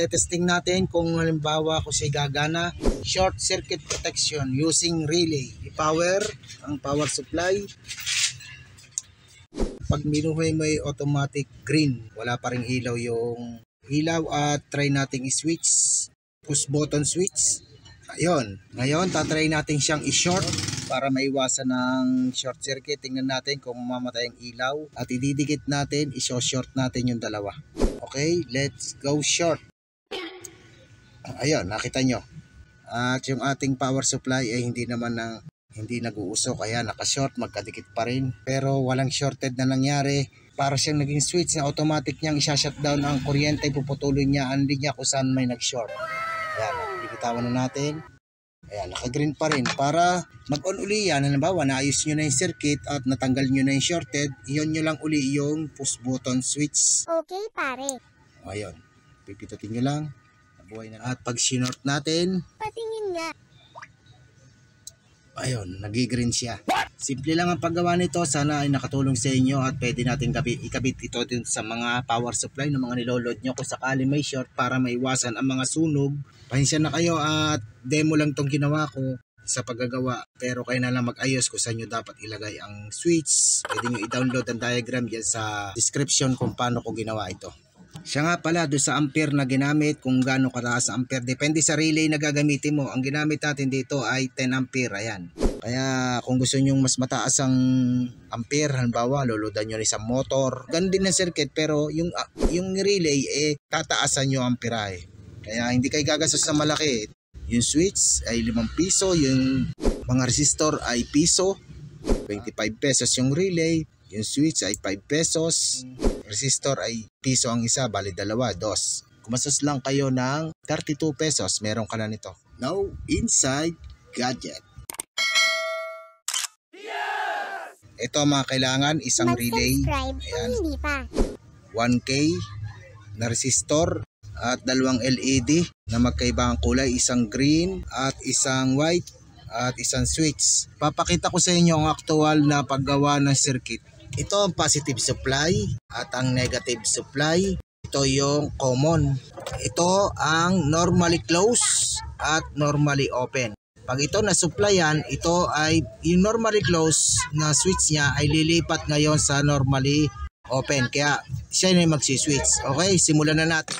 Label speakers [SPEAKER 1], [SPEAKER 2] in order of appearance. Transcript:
[SPEAKER 1] Testing natin kung halimbawa kung siya gagana. Short circuit protection using relay. I-power ang power supply. Pag minuhay mo ay automatic green. Wala pa ring ilaw yung ilaw at try nating i-switch. Push button switch. Ayun. Ngayon, tatry natin siyang i-short para maiwasan ng short circuit. Tingnan natin kung mamamatay ang ilaw. At ididikit natin, i-short natin yung dalawa. Okay, let's go short. Ayun, nakita nyo. At yung ating power supply ay hindi nag-uusok. Kaya naka-short, magkadikit pa rin. Pero walang shorted na nangyari. Para siyang naging switch na automatic niyang isa-shutdown ang kuryente. Puputuloy niya ang linya kung saan may nag-short. Ayan, bibitawan na natin. Ayan, naka-green pa rin. Para mag-on uli yan, halimbawa, naayos nyo na yung circuit at natanggal nyo na yung shorted, iyon nyo lang uli yung push button switch.
[SPEAKER 2] Okay, pare.
[SPEAKER 1] Ayun, pipitutin nyo lang. Nabuhay na. At pag sinort natin,
[SPEAKER 2] Patingin nga.
[SPEAKER 1] ayun, nag-green siya. Simple lang ang paggawa nito. Sana ay nakatulong sa inyo at pwede natin ikabit ito din sa mga power supply ng mga niloload nyo kung sakali may short para maiwasan ang mga sunog. Pahinsya na kayo at demo lang tong ginawa ko sa paggagawa. Pero kayo na lang mag-ayos kung saan nyo dapat ilagay ang switch. Pwede nyo i-download ang diagram dyan sa description kung paano ko ginawa ito. Siya nga pala doon sa ampere na ginamit, kung gaano kataas ang ampere. Depende sa relay na gagamitin mo. Ang ginamit natin dito ay 10 ampere. Ayan. Kaya kung gusto nyo mas mataas ang ampere, halimbawa, luludan nyo isang motor. Ganun din ang circuit pero yung relay tataasan nyo ang amperahe. Kaya hindi kayo gagastos sa malaki. Yung switch ay 5 piso, yung mga resistor ay piso, 25 pesos yung relay, yung switch ay 5 pesos. Resistor ay piso ang isa, bali 2. Kumastos lang kayo ng 32 pesos, meron ka na nito. Now, inside gadget. Ito mga kailangan, isang relay.
[SPEAKER 2] Mag-subscribe kung hindi pa.
[SPEAKER 1] 1K na resistor at 2 LED na magkaibang kulay, isang green at isang white at isang switch. Papakita ko sa inyo ang aktual na paggawa ng circuit. Ito ang positive supply at ang negative supply. Ito yung common. Ito ang normally close at normally open. Pag ito na supplyan, ito ay yung normally close na switch niya ay lilipat ngayon sa normally open. Kaya siya na yung magsiswitch. Okay, simulan na natin.